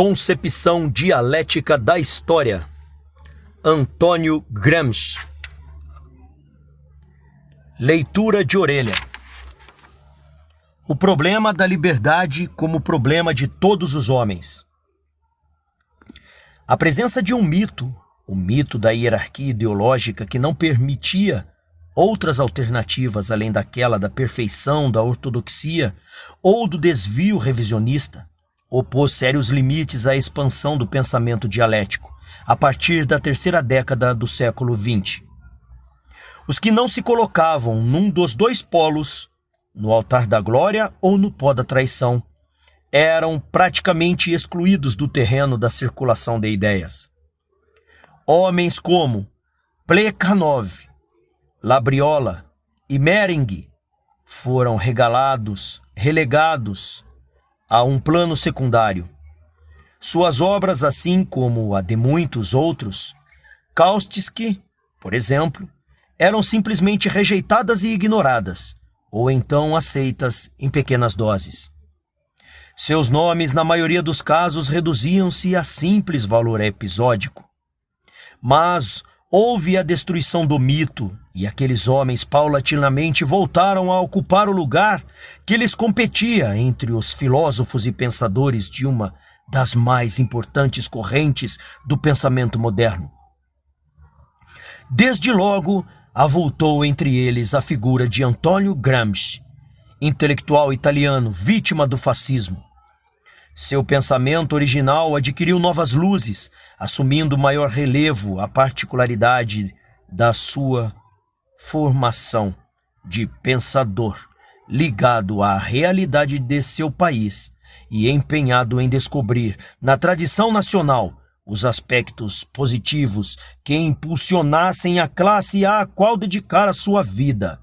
Concepção dialética da história. Antônio Gramsci. Leitura de orelha. O problema da liberdade como problema de todos os homens. A presença de um mito, o mito da hierarquia ideológica que não permitia outras alternativas além daquela da perfeição, da ortodoxia ou do desvio revisionista, opôs sérios limites à expansão do pensamento dialético a partir da terceira década do século XX. Os que não se colocavam num dos dois polos, no altar da glória ou no pó da traição, eram praticamente excluídos do terreno da circulação de ideias. Homens como Plekhanov, Labriola e Mehring foram relegados a um plano secundário. Suas obras, assim como a de muitos outros, Kautsky, por exemplo, eram simplesmente rejeitadas e ignoradas, ou então aceitas em pequenas doses. Seus nomes, na maioria dos casos, reduziam-se a simples valor episódico. Mas houve a destruição do mito, e aqueles homens paulatinamente voltaram a ocupar o lugar que lhes competia entre os filósofos e pensadores de uma das mais importantes correntes do pensamento moderno. Desde logo, avultou entre eles a figura de Antônio Gramsci, intelectual italiano, vítima do fascismo. Seu pensamento original adquiriu novas luzes, assumindo maior relevo a particularidade da sua formação de pensador, ligado à realidade de seu país e empenhado em descobrir, na tradição nacional, os aspectos positivos que impulsionassem a classe à qual dedicar a sua vida,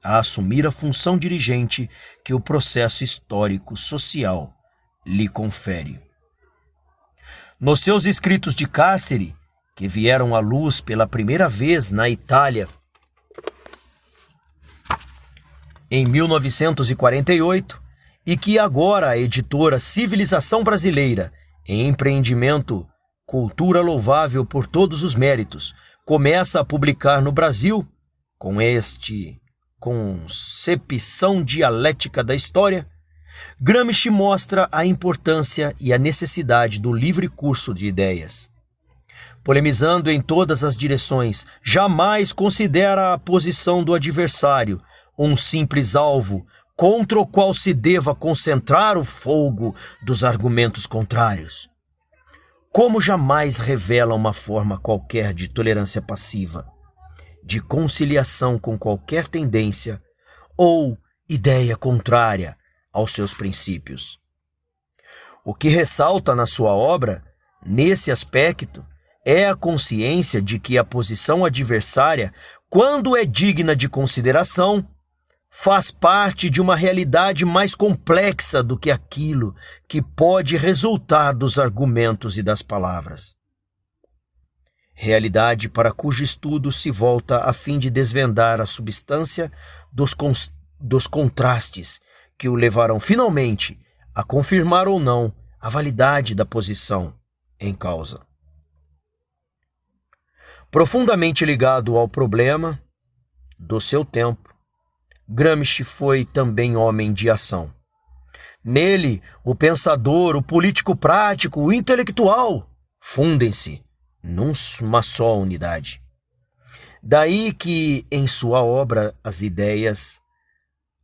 a assumir a função dirigente que o processo histórico-social lhe confere. Nos seus escritos de cárcere, que vieram à luz pela primeira vez na Itália em 1948, e que agora a editora Civilização Brasileira, em empreendimento Cultura Louvável por Todos os Méritos, começa a publicar no Brasil, com este Concepção Dialética da História, Gramsci mostra a importância e a necessidade do livre curso de ideias. Polemizando em todas as direções, jamais considera a posição do adversário um simples alvo contra o qual se deva concentrar o fogo dos argumentos contrários. Como jamais revela uma forma qualquer de tolerância passiva, de conciliação com qualquer tendência ou ideia contrária aos seus princípios. O que ressalta na sua obra, nesse aspecto, é a consciência de que a posição adversária, quando é digna de consideração, faz parte de uma realidade mais complexa do que aquilo que pode resultar dos argumentos e das palavras. Realidade para cujo estudo se volta a fim de desvendar a substância dos contrastes que o levarão finalmente a confirmar ou não a validade da posição em causa. Profundamente ligado ao problema do seu tempo, Gramsci foi também homem de ação. Nele, o pensador, o político prático, o intelectual fundem-se numa só unidade. Daí que, em sua obra, as ideias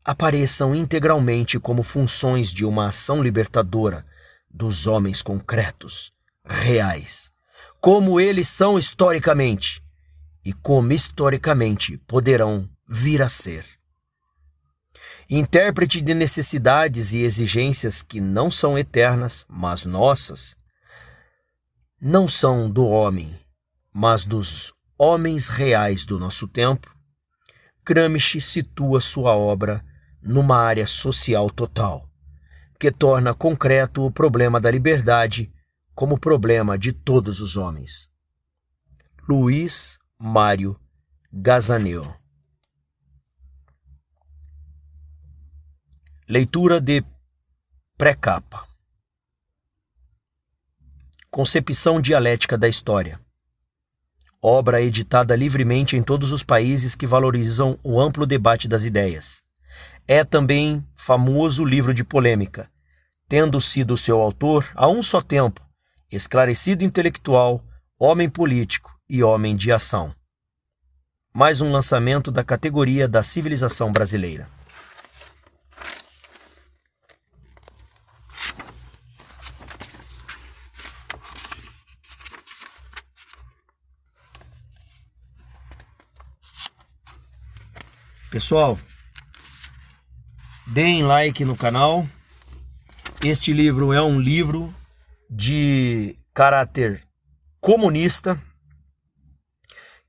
apareçam integralmente como funções de uma ação libertadora dos homens concretos, reais, como eles são historicamente e como historicamente poderão vir a ser. Intérprete de necessidades e exigências que não são eternas, mas nossas, não são do homem, mas dos homens reais do nosso tempo, Gramsci situa sua obra numa área social total, que torna concreto o problema da liberdade como problema de todos os homens. Luiz Mário Gazaneu. Leitura de pré-capa. Concepção dialética da história. Obra editada livremente em todos os países que valorizam o amplo debate das ideias. É também famoso livro de polêmica, tendo sido seu autor, a um só tempo, esclarecido intelectual, homem político e homem de ação. Mais um lançamento da categoria da civilização brasileira. Pessoal, deem like no canal. Este livro é um livro de caráter comunista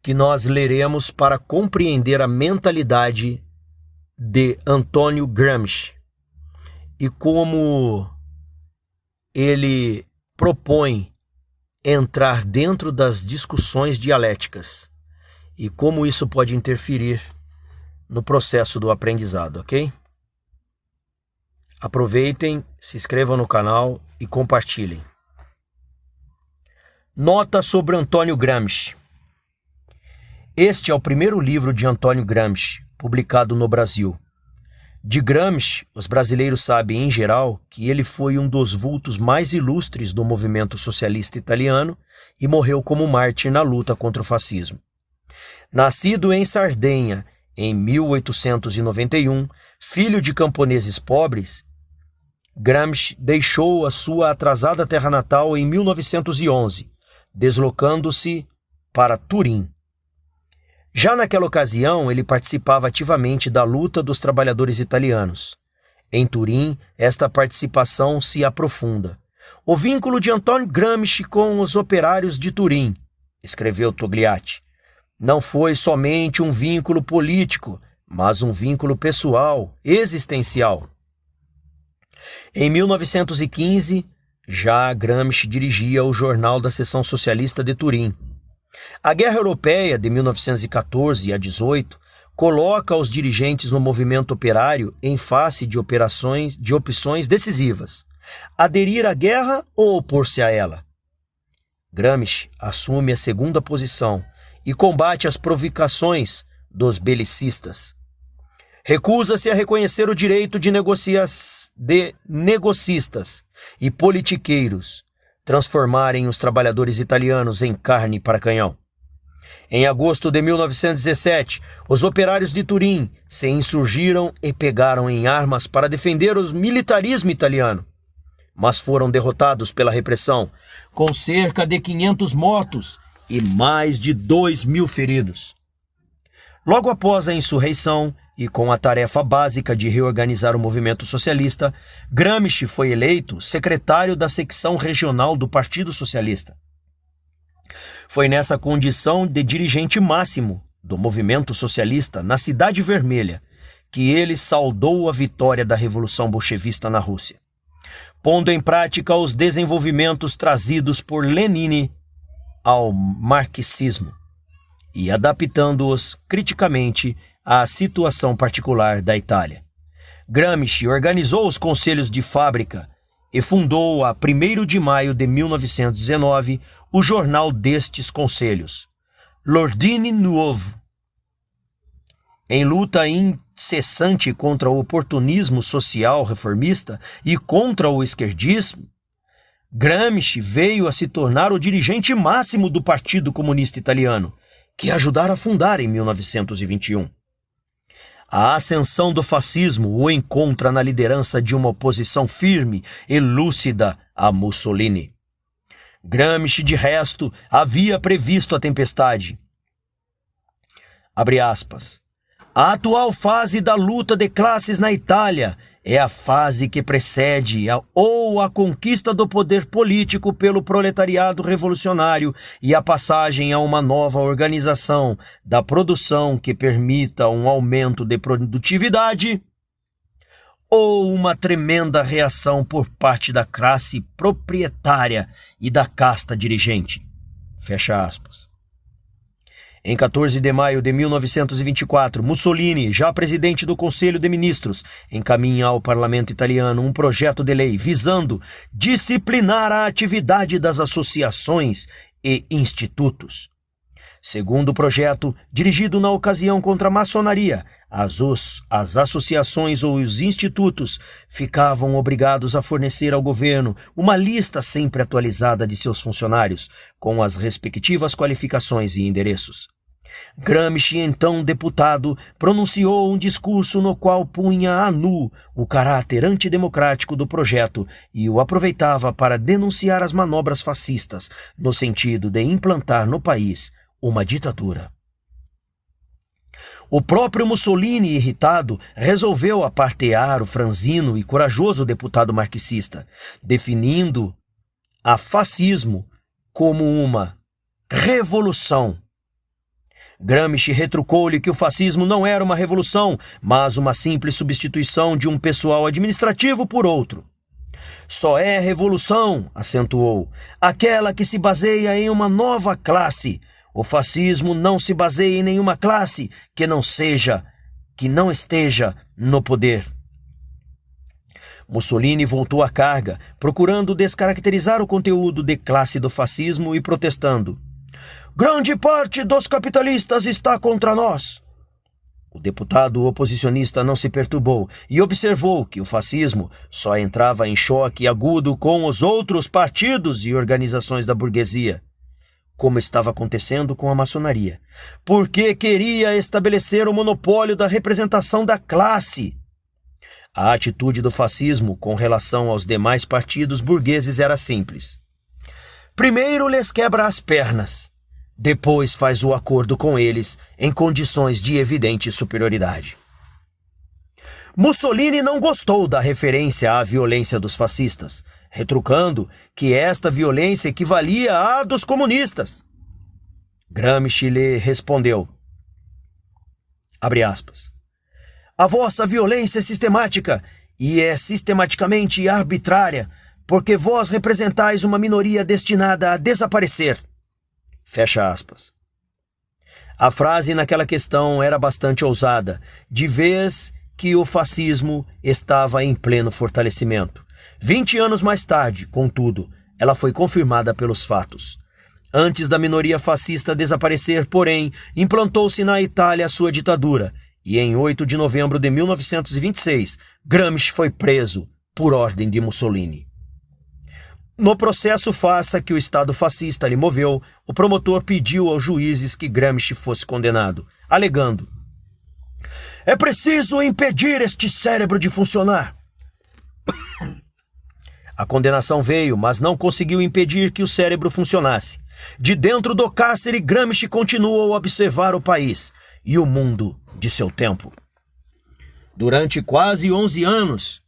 que nós leremos para compreender a mentalidade de Antônio Gramsci e como ele propõe entrar dentro das discussões dialéticas e como isso pode interferir no processo do aprendizado, ok? Aproveitem, se inscrevam no canal e compartilhem. Nota sobre Antônio Gramsci. Este é o primeiro livro de Antônio Gramsci, publicado no Brasil. De Gramsci, os brasileiros sabem em geral que ele foi um dos vultos mais ilustres do movimento socialista italiano e morreu como mártir na luta contra o fascismo. Nascido em Sardenha, em 1891, filho de camponeses pobres, Gramsci deixou a sua atrasada terra natal em 1911, deslocando-se para Turim. Já naquela ocasião, ele participava ativamente da luta dos trabalhadores italianos. Em Turim, esta participação se aprofunda. O vínculo de Antônio Gramsci com os operários de Turim, escreveu Togliatti, não foi somente um vínculo político, mas um vínculo pessoal, existencial. Em 1915, já Gramsci dirigia o jornal da seção socialista de Turim. A Guerra Europeia de 1914 a 18 coloca os dirigentes no movimento operário em face de opções decisivas: aderir à guerra ou opor-se a ela. Gramsci assume a segunda posição e combate as provocações dos belicistas. Recusa-se a reconhecer o direito de negocistas e politiqueiros transformarem os trabalhadores italianos em carne para canhão. Em agosto de 1917, os operários de Turim se insurgiram e pegaram em armas para defender o militarismo italiano, mas foram derrotados pela repressão, com cerca de 500 mortos e mais de 2.000 feridos. Logo após a insurreição e com a tarefa básica de reorganizar o movimento socialista, Gramsci foi eleito secretário da secção regional do Partido Socialista. Foi nessa condição de dirigente máximo do movimento socialista na Cidade Vermelha que ele saudou a vitória da Revolução Bolchevista na Rússia, pondo em prática os desenvolvimentos trazidos por Lenin ao marxismo e adaptando-os criticamente à situação particular da Itália. Gramsci organizou os conselhos de fábrica e fundou, a 1º de maio de 1919, o jornal destes conselhos, L'Ordine Nuovo. Em luta incessante contra o oportunismo social reformista e contra o esquerdismo, Gramsci veio a se tornar o dirigente máximo do Partido Comunista Italiano, que ajudara a fundar em 1921. A ascensão do fascismo o encontra na liderança de uma oposição firme e lúcida a Mussolini. Gramsci, de resto, havia previsto a tempestade. Abre aspas. A atual fase da luta de classes na Itália é a fase que precede a conquista do poder político pelo proletariado revolucionário e a passagem a uma nova organização da produção que permita um aumento de produtividade ou uma tremenda reação por parte da classe proprietária e da casta dirigente. Fecha aspas. Em 14 de maio de 1924, Mussolini, já presidente do Conselho de Ministros, encaminha ao parlamento italiano um projeto de lei visando disciplinar a atividade das associações e institutos. Segundo o projeto, dirigido na ocasião contra a maçonaria, as associações ou os institutos ficavam obrigados a fornecer ao governo uma lista sempre atualizada de seus funcionários, com as respectivas qualificações e endereços. Gramsci, então deputado, pronunciou um discurso no qual punha a nu o caráter antidemocrático do projeto e o aproveitava para denunciar as manobras fascistas, no sentido de implantar no país uma ditadura. O próprio Mussolini, irritado, resolveu apartear o franzino e corajoso deputado marxista, definindo a fascismo como uma revolução. Gramsci retrucou-lhe que o fascismo não era uma revolução, mas uma simples substituição de um pessoal administrativo por outro. Só é revolução, acentuou, aquela que se baseia em uma nova classe. O fascismo não se baseia em nenhuma classe que não esteja no poder. Mussolini voltou à carga, procurando descaracterizar o conteúdo de classe do fascismo e protestando: grande parte dos capitalistas está contra nós. O deputado oposicionista não se perturbou e observou que o fascismo só entrava em choque agudo com os outros partidos e organizações da burguesia, como estava acontecendo com a maçonaria, porque queria estabelecer o monopólio da representação da classe. A atitude do fascismo com relação aos demais partidos burgueses era simples. Primeiro lhes quebra as pernas, depois faz o acordo com eles em condições de evidente superioridade. Mussolini não gostou da referência à violência dos fascistas, retrucando que esta violência equivalia à dos comunistas. Gramsci lhe respondeu, abre aspas, a vossa violência é sistemática e é sistematicamente arbitrária, porque vós representais uma minoria destinada a desaparecer. Fecha aspas. A frase naquela questão era bastante ousada, de vez que o fascismo estava em pleno fortalecimento. 20 anos mais tarde, contudo, ela foi confirmada pelos fatos. Antes da minoria fascista desaparecer, porém, implantou-se na Itália a sua ditadura, e em 8 de novembro de 1926, Gramsci foi preso por ordem de Mussolini. No processo farsa que o Estado fascista lhe moveu, o promotor pediu aos juízes que Gramsci fosse condenado, alegando: é preciso impedir este cérebro de funcionar. A condenação veio, mas não conseguiu impedir que o cérebro funcionasse. De dentro do cárcere, Gramsci continuou a observar o país e o mundo de seu tempo. Durante quase 11 anos,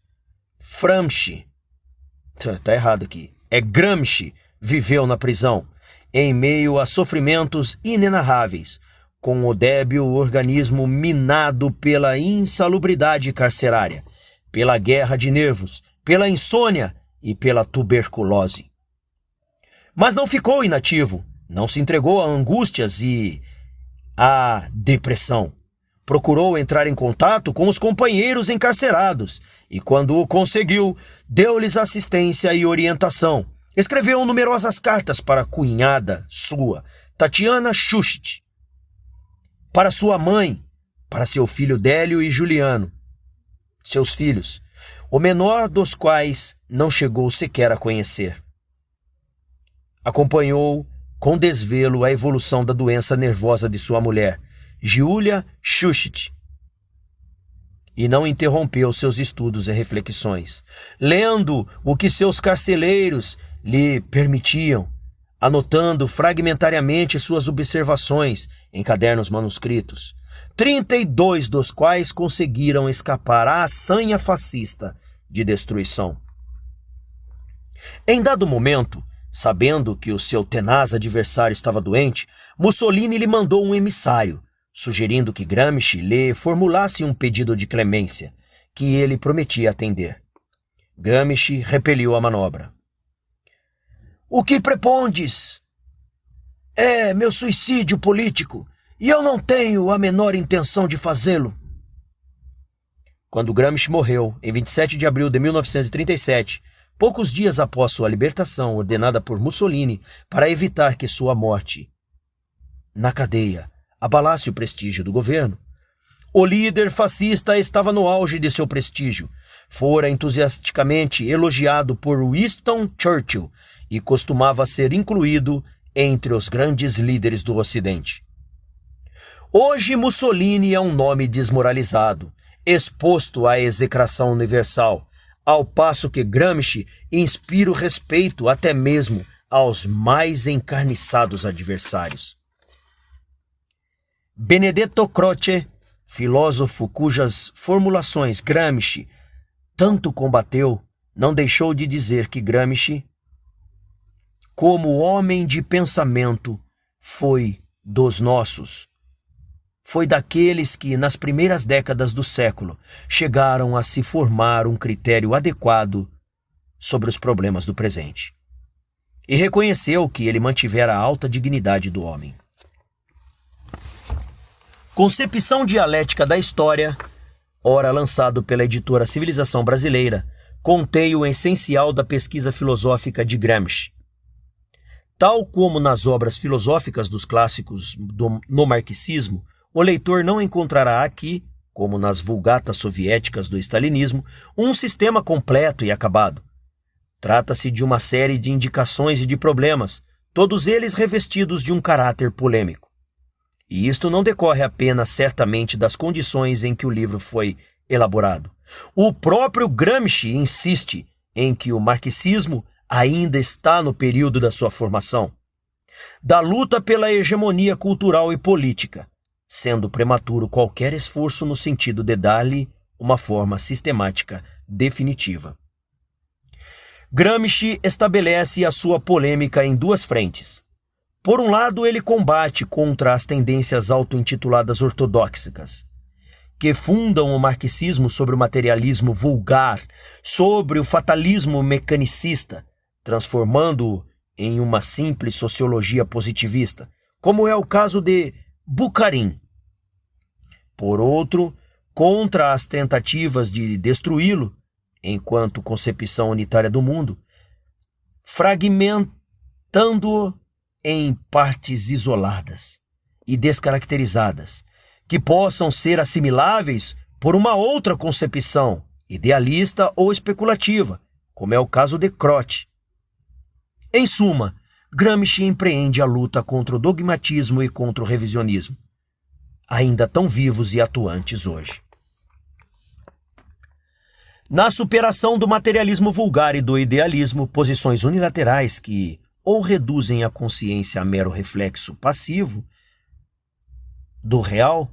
Gramsci viveu na prisão, em meio a sofrimentos inenarráveis, com o débil organismo minado pela insalubridade carcerária, pela guerra de nervos, pela insônia e pela tuberculose. Mas não ficou inativo, não se entregou a angústias e à depressão. Procurou entrar em contato com os companheiros encarcerados e, quando o conseguiu, deu-lhes assistência e orientação. Escreveu numerosas cartas para a cunhada sua, Tatiana Schucht, para sua mãe, para seu filho Délio e Juliano, seus filhos, o menor dos quais não chegou sequer a conhecer. Acompanhou com desvelo a evolução da doença nervosa de sua mulher, Giulia Schucht, e não interrompeu seus estudos e reflexões, lendo o que seus carcereiros lhe permitiam, anotando fragmentariamente suas observações em cadernos manuscritos, 32 dos quais conseguiram escapar à assanha fascista de destruição. Em dado momento, sabendo que o seu tenaz adversário estava doente, Mussolini lhe mandou um emissário, sugerindo que Gramsci lhe formulasse um pedido de clemência, que ele prometia atender. Gramsci repeliu a manobra. O que prepondes? É meu suicídio político. E eu não tenho a menor intenção de fazê-lo. Quando Gramsci morreu, em 27 de abril de 1937, poucos dias após sua libertação ordenada por Mussolini para evitar que sua morte na cadeia abalasse o prestígio do governo, o líder fascista estava no auge de seu prestígio. Fora entusiasticamente elogiado por Winston Churchill e costumava ser incluído entre os grandes líderes do Ocidente. Hoje Mussolini é um nome desmoralizado, exposto à execração universal, ao passo que Gramsci inspira o respeito até mesmo aos mais encarniçados adversários. Benedetto Croce, filósofo cujas formulações Gramsci tanto combateu, não deixou de dizer que Gramsci, como homem de pensamento, foi dos nossos. Foi daqueles que, nas primeiras décadas do século, chegaram a se formar um critério adequado sobre os problemas do presente. E reconheceu que ele mantivera a alta dignidade do homem. Concepção dialética da história, ora lançado pela editora Civilização Brasileira, contém o essencial da pesquisa filosófica de Gramsci. Tal como nas obras filosóficas dos clássicos no marxismo, o leitor não encontrará aqui, como nas vulgatas soviéticas do stalinismo, um sistema completo e acabado. Trata-se de uma série de indicações e de problemas, todos eles revestidos de um caráter polêmico. E isto não decorre apenas certamente das condições em que o livro foi elaborado. O próprio Gramsci insiste em que o marxismo ainda está no período da sua formação, da luta pela hegemonia cultural e política, sendo prematuro qualquer esforço no sentido de dar-lhe uma forma sistemática definitiva. Gramsci estabelece a sua polêmica em duas frentes. Por um lado, ele combate contra as tendências auto-intituladas ortodoxas, que fundam o marxismo sobre o materialismo vulgar, sobre o fatalismo mecanicista, transformando-o em uma simples sociologia positivista, como é o caso de Bukharin. Por outro, contra as tentativas de destruí-lo, enquanto concepção unitária do mundo, fragmentando-o em partes isoladas e descaracterizadas, que possam ser assimiláveis por uma outra concepção, idealista ou especulativa, como é o caso de Croce. Em suma, Gramsci empreende a luta contra o dogmatismo e contra o revisionismo, ainda tão vivos e atuantes hoje. Na superação do materialismo vulgar e do idealismo, posições unilaterais que ou reduzem a consciência a mero reflexo passivo do real,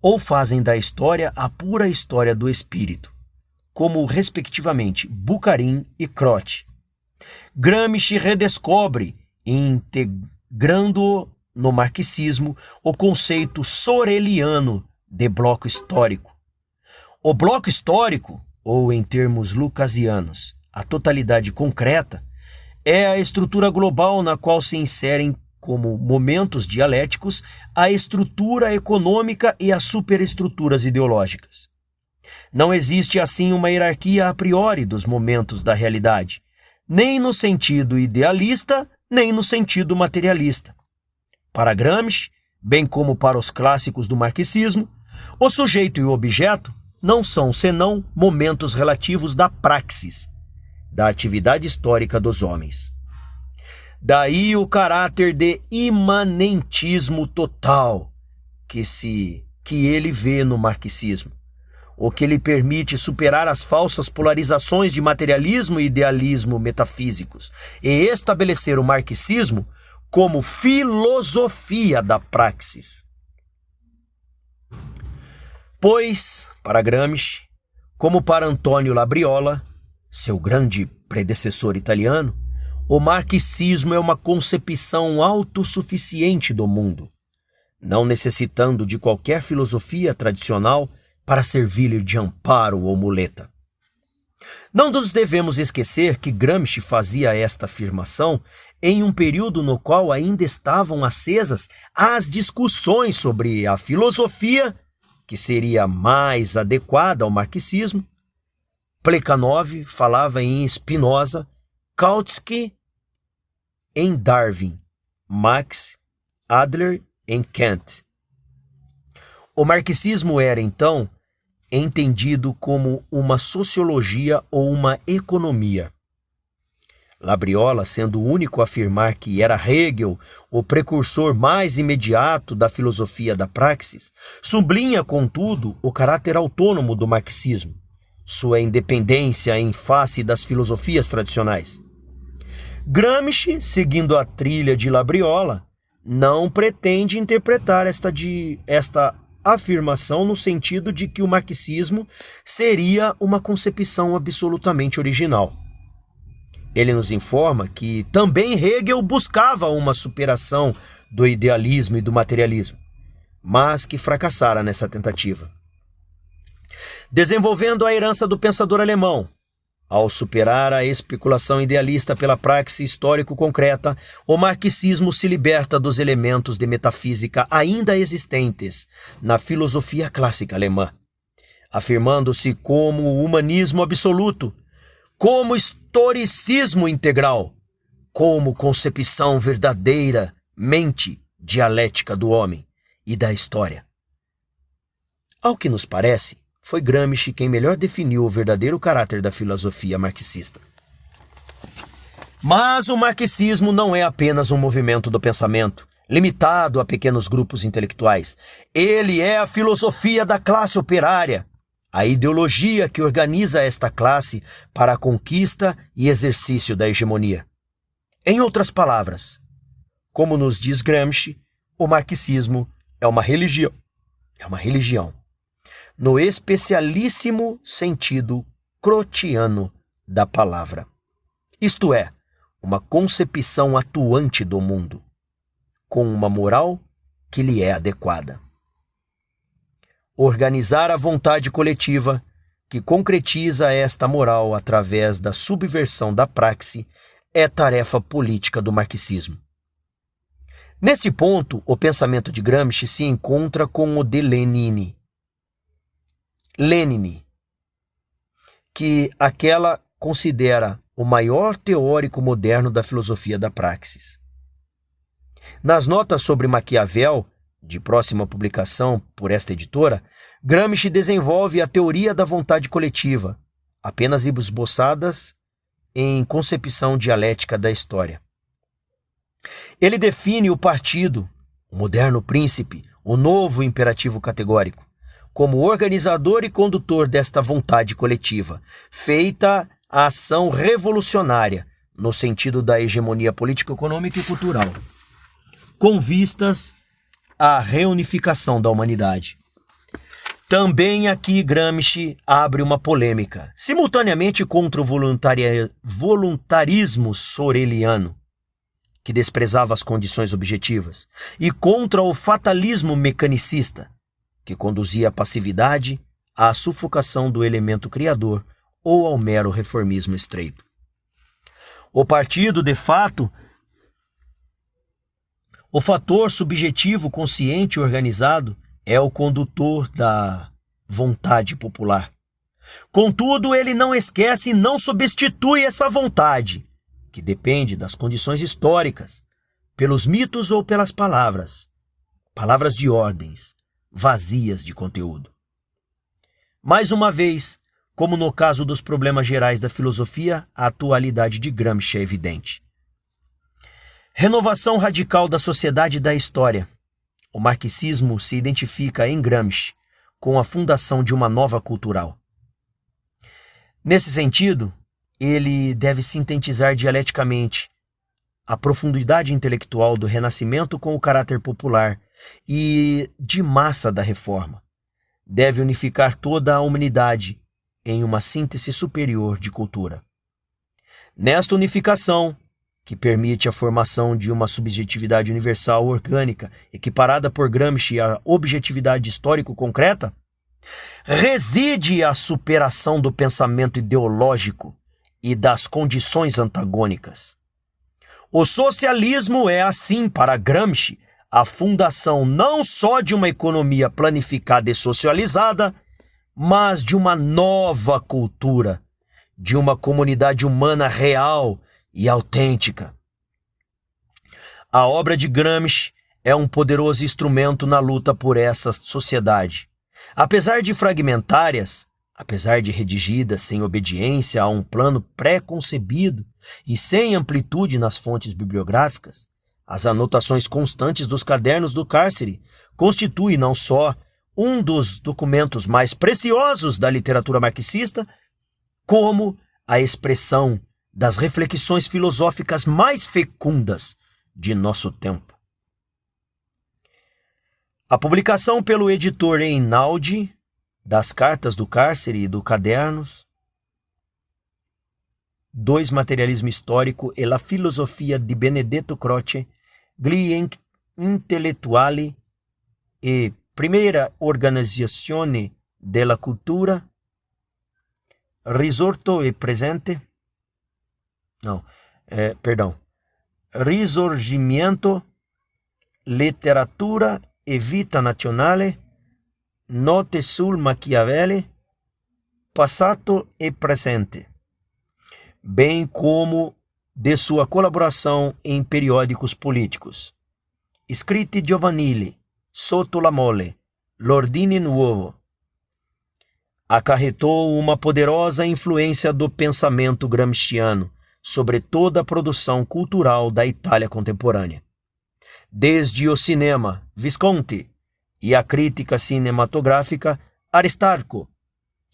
ou fazem da história a pura história do espírito, como respectivamente Bukharin e Croce. Gramsci redescobre, integrando no marxismo, o conceito soreliano de bloco histórico. O bloco histórico, ou em termos lucasianos, a totalidade concreta, é a estrutura global na qual se inserem como momentos dialéticos a estrutura econômica e as superestruturas ideológicas. Não existe assim uma hierarquia a priori dos momentos da realidade, nem no sentido idealista, nem no sentido materialista. Para Gramsci, bem como para os clássicos do marxismo, o sujeito e o objeto não são senão momentos relativos da praxis, da atividade histórica dos homens. Daí o caráter de imanentismo total que ele vê no marxismo, o que lhe permite superar as falsas polarizações de materialismo e idealismo metafísicos e estabelecer o marxismo como filosofia da praxis. Pois, para Gramsci, como para Antonio Labriola, seu grande predecessor italiano, o marxismo é uma concepção autossuficiente do mundo, não necessitando de qualquer filosofia tradicional para servir-lhe de amparo ou muleta. Não nos devemos esquecer que Gramsci fazia esta afirmação em um período no qual ainda estavam acesas as discussões sobre a filosofia que seria mais adequada ao marxismo. Plekhanov falava em Spinoza, Kautsky em Darwin, Marx, Adler em Kant. O marxismo era, então, entendido como uma sociologia ou uma economia. Labriola, sendo o único a afirmar que era Hegel o precursor mais imediato da filosofia da praxis, sublinha, contudo, o caráter autônomo do marxismo, sua independência em face das filosofias tradicionais. Gramsci, seguindo a trilha de Labriola, não pretende interpretar esta afirmação no sentido de que o marxismo seria uma concepção absolutamente original. Ele nos informa que também Hegel buscava uma superação do idealismo e do materialismo, mas que fracassara nessa tentativa. Desenvolvendo a herança do pensador alemão, ao superar a especulação idealista pela praxe histórico-concreta, o marxismo se liberta dos elementos de metafísica ainda existentes na filosofia clássica alemã, afirmando-se como humanismo absoluto, como historicismo integral, como concepção verdadeiramente dialética do homem e da história. Ao que nos parece, foi Gramsci quem melhor definiu o verdadeiro caráter da filosofia marxista. Mas o marxismo não é apenas um movimento do pensamento, limitado a pequenos grupos intelectuais. Ele é a filosofia da classe operária, a ideologia que organiza esta classe para a conquista e exercício da hegemonia. Em outras palavras, como nos diz Gramsci, o marxismo é uma religião. No especialíssimo sentido crotiano da palavra. Isto é, uma concepção atuante do mundo, com uma moral que lhe é adequada. Organizar a vontade coletiva, que concretiza esta moral através da subversão da praxe, é tarefa política do marxismo. Nesse ponto, o pensamento de Gramsci se encontra com o de Lenin, que aquela considera o maior teórico moderno da filosofia da praxis. Nas notas sobre Maquiavel, de próxima publicação por esta editora, Gramsci desenvolve a teoria da vontade coletiva, apenas esboçadas em concepção dialética da história. Ele define o partido, o moderno príncipe, o novo imperativo categórico, como organizador e condutor desta vontade coletiva, feita a ação revolucionária no sentido da hegemonia política, econômica e cultural, com vistas à reunificação da humanidade. Também aqui Gramsci abre uma polêmica, simultaneamente contra o voluntarismo soreliano, que desprezava as condições objetivas, e contra o fatalismo mecanicista, que conduzia à passividade, à sufocação do elemento criador ou ao mero reformismo estreito. O partido, de fato, o fator subjetivo consciente e organizado é o condutor da vontade popular. Contudo, ele não esquece e não substitui essa vontade, que depende das condições históricas, pelos mitos ou pelas palavras de ordens, vazias de conteúdo. Mais uma vez, como no caso dos problemas gerais da filosofia, a atualidade de Gramsci é evidente. Renovação radical da sociedade e da história. O marxismo se identifica em Gramsci com a fundação de uma nova cultural. Nesse sentido, ele deve sintetizar dialeticamente a profundidade intelectual do Renascimento com o caráter popular e de massa da Reforma. Deve unificar toda a humanidade em uma síntese superior de cultura. Nesta unificação, que permite a formação de uma subjetividade universal orgânica, equiparada por Gramsci à objetividade histórico-concreta, reside a superação do pensamento ideológico e das condições antagônicas. O socialismo é, assim, para Gramsci, a fundação não só de uma economia planificada e socializada, mas de uma nova cultura, de uma comunidade humana real e autêntica. A obra de Gramsci é um poderoso instrumento na luta por essa sociedade. Apesar de fragmentárias, apesar de redigidas sem obediência a um plano pré-concebido e sem amplitude nas fontes bibliográficas, as anotações constantes dos cadernos do cárcere constituem não só um dos documentos mais preciosos da literatura marxista, como a expressão das reflexões filosóficas mais fecundas de nosso tempo. A publicação pelo editor Einaudi das Cartas do Cárcere e do Cadernos, 2 Materialismo Histórico e la Filosofia di Benedetto Croce, gli Intellettuali e Primeira Organizzazione della Cultura, Risorto e Presente, Risorgimento, Letteratura e Vita Nazionale, Note sul Machiavelli, Passato e Presente, bem como de sua colaboração em periódicos políticos. Scritti giovanili, Sotto la Mole, L'Ordine Nuovo. Acarretou uma poderosa influência do pensamento gramsciano sobre toda a produção cultural da Itália contemporânea. Desde o cinema, Visconti, e a crítica cinematográfica, Aristarco,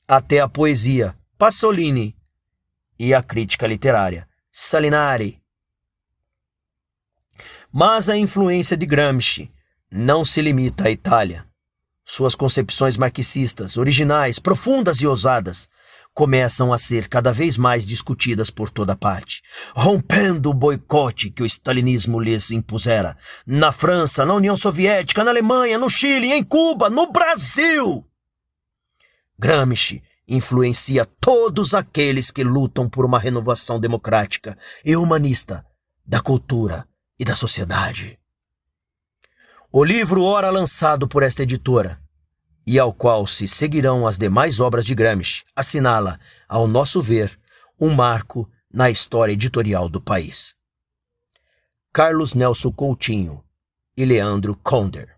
até a poesia, Pasolini, e a crítica literária, Salinari. Mas a influência de Gramsci não se limita à Itália. Suas concepções marxistas, originais, profundas e ousadas, começam a ser cada vez mais discutidas por toda parte, rompendo o boicote que o stalinismo lhes impusera, na França, na União Soviética, na Alemanha, no Chile, em Cuba, no Brasil. Gramsci influencia todos aqueles que lutam por uma renovação democrática e humanista da cultura e da sociedade. O livro ora lançado por esta editora, e ao qual se seguirão as demais obras de Gramsci, assinala, ao nosso ver, um marco na história editorial do país. Carlos Nelson Coutinho e Leandro Conder.